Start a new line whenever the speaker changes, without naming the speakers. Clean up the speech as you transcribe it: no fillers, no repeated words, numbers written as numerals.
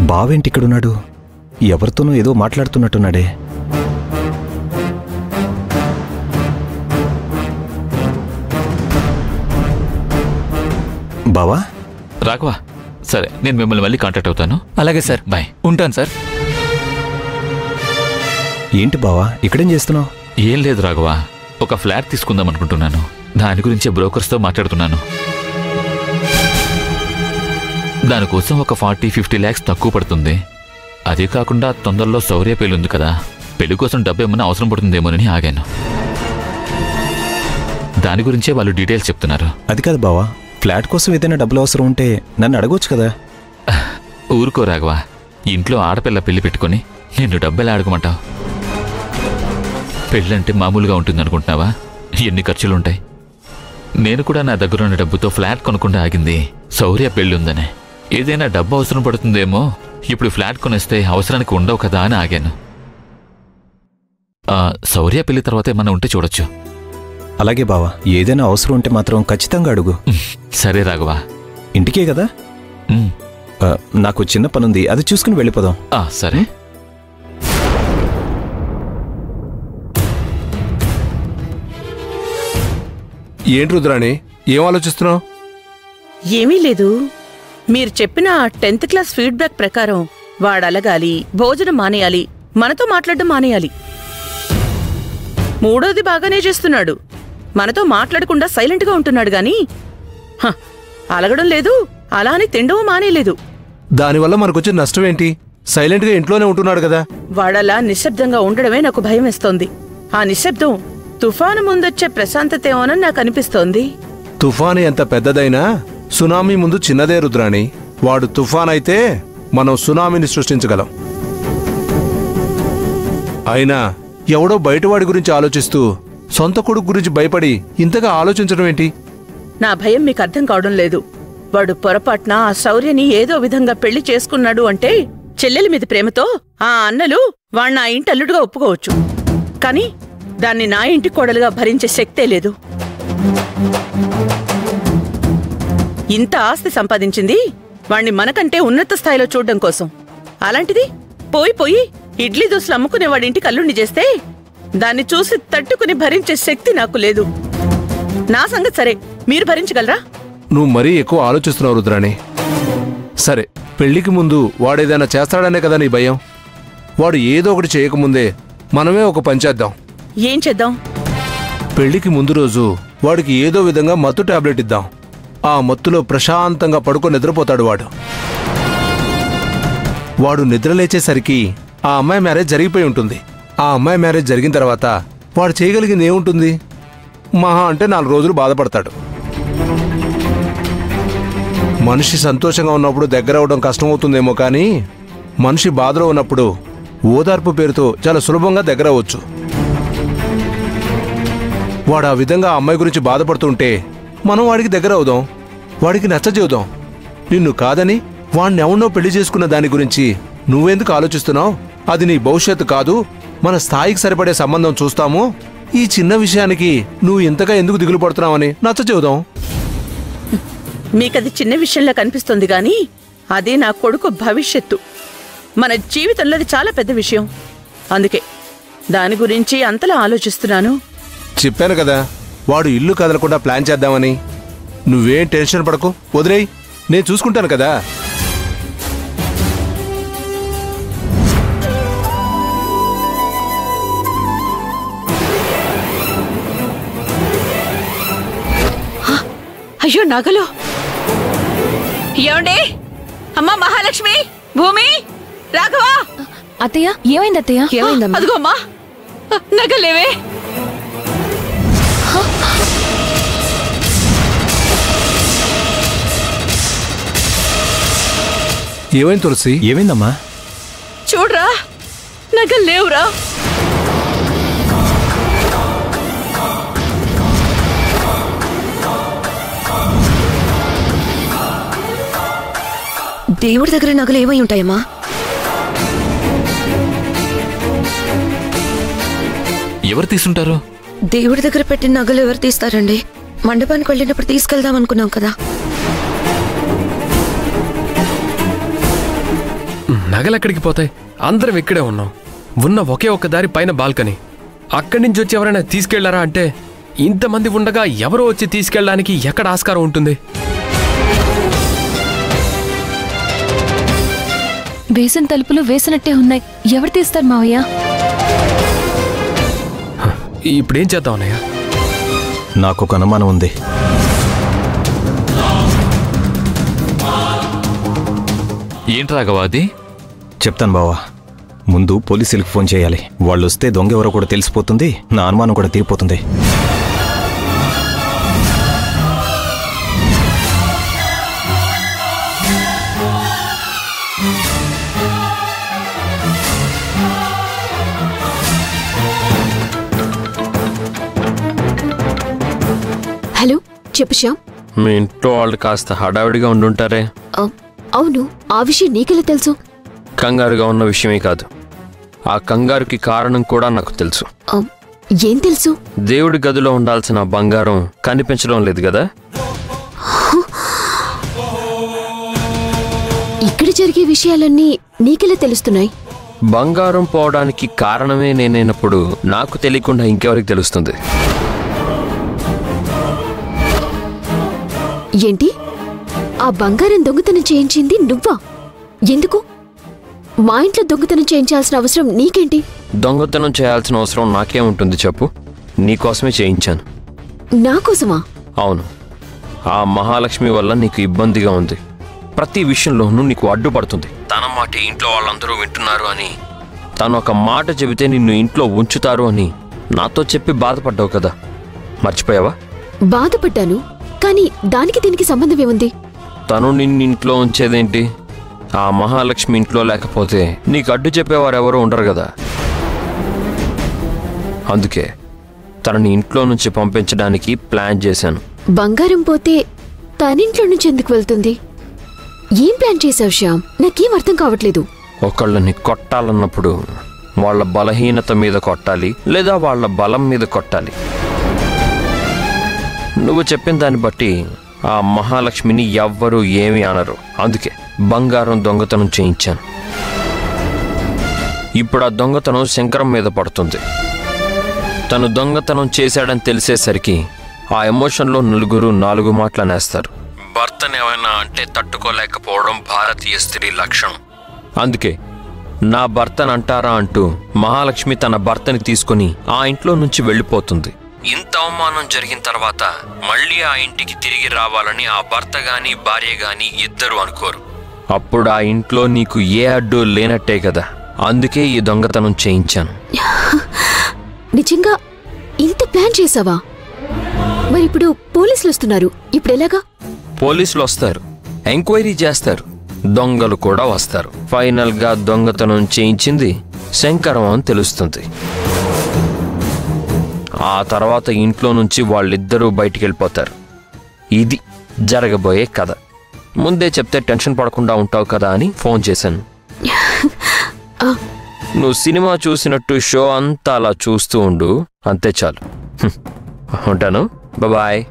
బావేంటి ఇక్కడున్నాడు? ఎవరితోనూ ఏదో మాట్లాడుతున్నట్టున్నాడే. బావా?
రాఘవా, సరే నేను మిమ్మల్ని మళ్ళీ కాంటాక్ట్ అవుతాను.
అలాగే సార్,
బాయ్.
ఉంటాను సార్.
ఏంటి బావా ఇక్కడేం చేస్తున్నావు?
ఏం లేదు రాఘవా, ఒక ఫ్లాట్ తీసుకుందాం అనుకుంటున్నాను. దాని గురించే బ్రోకర్స్తో మాట్లాడుతున్నాను. దానికోసం ఒక 40-50 lakhs తక్కువ పడుతుంది. అదే కాకుండా తొందరలో శౌర్య పెళ్లి ఉంది కదా, పెళ్లి కోసం డబ్బు ఏమన్నా అవసరం పడుతుందేమోనని ఆగాను. దాని గురించే వాళ్ళు డీటెయిల్స్ చెప్తున్నారు.
అది కాదు బావా, ఫ్లాట్ కోసం ఏదైనా డబ్బులు అవసరం ఉంటే నన్ను అడగొచ్చు కదా.
ఊరుకో రాఘవా, ఇంట్లో ఆడపిల్ల పెళ్లి పెట్టుకుని నిన్ను డబ్బెలా అడగమంటావు? పెళ్ళంటే మామూలుగా ఉంటుంది అనుకుంటున్నావా? ఎన్ని ఖర్చులుంటాయి. నేను కూడా నా దగ్గరున్న డబ్బుతో ఫ్లాట్ కొనకుండా ఆగింది శౌర్య పెళ్లి ఉందనే. ఏదైనా డబ్బు అవసరం పడుతుందేమో, ఇప్పుడు ఫ్లాట్ కొనేస్తే అవసరానికి ఉండవు కదా అని ఆగాను. శౌర్య పెళ్లి తర్వాత ఏమన్నా ఉంటే చూడొచ్చు.
అలాగే బావా, ఏదైనా అవసరం ఉంటే మాత్రం ఖచ్చితంగా అడుగు.
సరే రాఘవా.
ఇంటికే కదా? నాకు చిన్న పనుంది, అది చూసుకుని వెళ్ళిపోదాం.
సరే.
ఏంటి రుద్రాణి, ఏం ఆలోచిస్తున్నావు?
ఏమీ లేదు. మీరు చెప్పిన 10th క్లాస్ ఫీడ్బ్యాక్ ప్రకారం వాడలగాలి, భోజనం మానేయాలి, మనతో మాట్లాడడం మానేయాలి. మూడోది బాగానే చేస్తున్నాడు. మనతో మాట్లాడకుండా సైలెంట్గా ఉంటున్నాడు గాని అలగడం లేదు, అలా అని తిండవు మానేలేదు.
దానివల్ల మనకొచ్చే నష్టం ఏంటి? సైలెంట్గా ఇంట్లోనే ఉంటున్నాడు కదా.
వాడలా నిశ్శబ్దంగా ఉండడమే నాకు భయం వేస్తోంది. ఆ నిశ్శబ్దం తుఫాను ముందొచ్చే ప్రశాంతతేమోనని నాకు అనిపిస్తోంది.
తుఫాను ఎంత పెద్దదైనా సునామీ ముందు చిన్నదే రుద్రాణి. వాడు తుఫాన్ అయితే మనం సునామీని సృష్టించగలం. అయినా ఎవడో బయటవాడి గురించి ఆలోచిస్తూ సొంత కొడుకు గురించి భయపడి ఇంతగా ఆలోచించడం ఏంటి?
నా భయం మీకు అర్థం కావడం లేదు. వాడు పొరపాటున ఆ శౌర్యని ఏదో విధంగా పెళ్లి చేసుకున్నాడు అంటే చెల్లెలి మీద ప్రేమతో ఆ అన్నలు వాణ్ణ నా ఇంటి అల్లుడుగా ఒప్పుకోవచ్చు. కాని దాన్ని నా ఇంటి కోడలుగా భరించే శక్తే లేదు. ఇంత ఆస్తి సంపాదించింది వాణ్ణి మనకంటే ఉన్నత స్థాయిలో చూడడం కోసం. అలాంటిది పోయి ఇడ్లీ దోశలు అమ్ముకునే వాడింటికి అల్లుణ్ణి చేస్తే దాన్ని చూసి తట్టుకుని భరించే శక్తి నాకు లేదు. నా సంగతి సరే, మీరు భరించగలరా?
నువ్వు మరీ ఎక్కువ ఆలోచిస్తున్నావు రుద్రాణి. సరే, పెళ్లికి ముందు వాడేదైనా చేస్తాడనే కదా నీ భయం. వాడు ఏదో ఒకటి చేయకముందే మనమే ఒక పని చేద్దాం.
ఏం చేద్దాం?
పెళ్లికి ముందు రోజు వాడికి ఏదో విధంగా మత్తు టాబ్లెట్ ఇద్దాం. ఆ మత్తులో ప్రశాంతంగా పడుకొని నిద్రపోతాడు వాడు నిద్రలేచేసరికి ఆ అమ్మాయి మ్యారేజ్ జరిగిపోయి ఉంటుంది. ఆ అమ్మాయి మ్యారేజ్ జరిగిన తర్వాత వాడు చేయగలిగింది ఏముంటుంది? మహా అంటే 4 రోజులు బాధపడతాడు. మనిషి సంతోషంగా ఉన్నప్పుడు దగ్గర అవడం కష్టమవుతుందేమో కానీ మనిషి బాధలో ఉన్నప్పుడు ఓదార్పు పేరుతో చాలా సులభంగా దగ్గర అవ్వచ్చు. వాడు ఆ విధంగా ఆ అమ్మాయి గురించి బాధపడుతుంటే మనం వాడికి దగ్గర అవుదాం, వాడికి నచ్చజేద్దాం. నిన్ను కాదని వాణ్ణి ఎవరినో పెళ్లి చేసుకున్న దాని గురించి నువ్వెందుకు ఆలోచిస్తున్నావు? అది నీ భవిష్యత్తు కాదు, మన స్థాయికి సరిపడే సంబంధం చూస్తాము. ఈ చిన్న విషయానికి నువ్వు ఇంతగా ఎందుకు దిగులు పడుతున్నావని నచ్చజేద్దాం.
మీకది చిన్న విషయంలా కనిపిస్తుంది గాని అదే నా కొడుకు భవిష్యత్తు, మన జీవితంలో అది చాలా పెద్ద విషయం. అందుకే దాని గురించి అంతలా ఆలోచిస్తున్నాను.
చెప్పాను కదా, వాడు ఇల్లు కదలకుండా ప్లాన్ చేద్దామని. నువ్వేం టెన్షన్ పడకు, వదిలేయ్, నేను చూసుకుంటాను కదా.
అయ్యో నగలు! ఏమండి? అమ్మా మహాలక్ష్మి, భూమి, రాఘవా!
అత్తయ్య, ఏమైంది అత్తయ్య? ఏమైందమ్మా?
అదిగోమ్మా నగలేవే.
ఏమైంది తులసి?
ఏమైందమ్మా?
చూడరా, నగలు లేవురా.
దేవుడి దగ్గర నగలు ఏమై ఉంటాయమ్మా?
ఎవరు తీసుంటారు?
దేవుడి దగ్గర పెట్టిన నగలు ఎవరు తీస్తారండి? మండపానికి వెళ్ళినప్పుడు తీసుకెళ్దాం అనుకున్నాం కదా.
నగలెక్కడికి పోతాయి? అందరం ఇక్కడే ఉన్నాం. ఉన్న ఒకే ఒక్క దారి పైన బాల్కనీ. అక్కడి నుంచి వచ్చి ఎవరైనా తీసుకెళ్లారా అంటే ఇంతమంది ఉండగా ఎవరో వచ్చి తీసుకెళ్ళడానికి ఎక్కడ ఆస్కారం ఉంటుంది?
వేసిన తలుపులు వేసినట్టే ఉన్నాయి. ఎవరు తీస్తారు మావయ్య?
ఇప్పుడేం చేద్దాం అన్నయ్య?
నాకు ఒక అనుమానం ఉంది.
ఏంటి రాఘవాది?
చెప్తాను బావా. ముందు పోలీసులకు ఫోన్ చేయాలి. వాళ్ళు వస్తే దొంగ ఎవరో కూడా తెలిసిపోతుంది, నా అనుమానం కూడా తీరిపోతుంది.
హలో, చెప్పు శ్యామ్.
మీ ఇంట్లో వాళ్ళు కాస్త హడావిడిగా ఉండుంటారే?
అవును, ఆ విషయం నీకెలా తెలుసు?
కంగారుగా ఉన్న విషయమే కాదు, ఆ కంగారుకి కారణం కూడా నాకు తెలుసు.
ఏం తెలుసు?
దేవుడి గదిలో ఉండాల్సిన బంగారం కనిపించడం లేదు కదా.
ఇక్కడ జరిగే విషయాలన్నీ నీకెలా తెలుస్తున్నాయి?
బంగారం పోవడానికి కారణమే నేనైనప్పుడు నాకు తెలియకుండా ఇంకెవరికి తెలుస్తుంది?
ఏంటి? ఆ బంగారం దొంగతనం చేయించింది నువ్వా? ఎందుకు? మా ఇంట్లో దొంగతనం చేయించాల్సిన అవసరం నీకేంటి?
దొంగతనం చేయాల్సిన అవసరం నాకేముంటుంది చెప్పు? నీకోసమే చేయించాను.
నాకోసమా?
అవును. ఆ మహాలక్ష్మి వల్ల నీకు ఇబ్బందిగా ఉంది. ప్రతి విషయంలోనూ నీకు అడ్డుపడుతుంది. తన మాట ఇంట్లో వాళ్ళందరూ వింటున్నారు అని, తను ఒక మాట చెబితే నిన్ను ఇంట్లో ఉంచుతారు అని నాతో చెప్పి బాధపడ్డావు కదా, మర్చిపోయావా?
బాధపడ్డాను, కానీ దానికి దీనికి సంబంధం ఏముంది?
తను నిన్నింట్లో ఉంచేదేంటి? ఆ మహాలక్ష్మి ఇంట్లో లేకపోతే నీకు అడ్డు చెప్పేవారెవరూ ఉండరు కదా. అందుకే తనని ఇంట్లో నుంచి పంపించడానికి ప్లాన్ చేశాను.
బంగారం పోతే తనింట్లో నుంచి ఎందుకు వెళ్తుంది? ఏం ప్లాన్ చేశావు శ్యామ్? నాకేం అర్థం కావట్లేదు.
ఒకళ్ళని కొట్టాలన్నప్పుడు వాళ్ళ బలహీనత మీద కొట్టాలి, లేదా వాళ్ళ బలం మీద కొట్టాలి. నువ్వు చెప్పిన దాన్ని బట్టి ఆ మహాలక్ష్మిని ఎవ్వరూ ఏమీ అనరు. అందుకే బంగారం దొంగతనం చేయించాను. ఇప్పుడు ఆ దొంగతనం శంకరం మీద పడుతుంది. తను దొంగతనం చేశాడని తెలిసేసరికి ఆ ఎమోషన్లో నలుగురు 4 మాటలు అనేస్తారు. భర్తను ఏమైనా అంటే తట్టుకోలేకపోవడం భారతీయ స్త్రీ లక్షణం. అందుకే నా భర్తను అంటారా అంటూ మహాలక్ష్మి తన భర్తని తీసుకుని ఆ ఇంట్లో నుంచి వెళ్ళిపోతుంది. ఇంత అవమానం జరిగిన తర్వాత మళ్ళీ ఆ ఇంటికి తిరిగి రావాలని ఆ భర్త గాని భార్య గాని ఇద్దరు అనుకోరు. అప్పుడు ఆ ఇంట్లో నీకు ఏ అడ్డు లేనట్టే కదా. అందుకే ఈ దొంగతనం చేయించాను.
నిజంగా ఇంత ప్లాన్ చేసావా? మరి ఇప్పుడు పోలీసులు వస్తున్నారు, ఇప్పుడు ఎలాగా?
పోలీసులు వస్తారు, ఎంక్వైరీ చేస్తారు, దొంగలు కూడా వస్తారు. ఫైనల్ గా దొంగతనం చేయించింది శంకరం అని తెలుస్తుంది. ఆ తర్వాత ఇంట్లో నుంచి వాళ్ళిద్దరూ బయటికి వెళ్ళిపోతారు. ఇది జరగబోయే కథ. ముందే చెప్తే టెన్షన్ పడకుండా ఉంటావు కదా అని ఫోన్ చేశాను. నువ్వు సినిమా చూసినట్టు షో అంతా అలా చూస్తూ ఉండు, అంతే చాలు. ఉంటాను, బాయ్.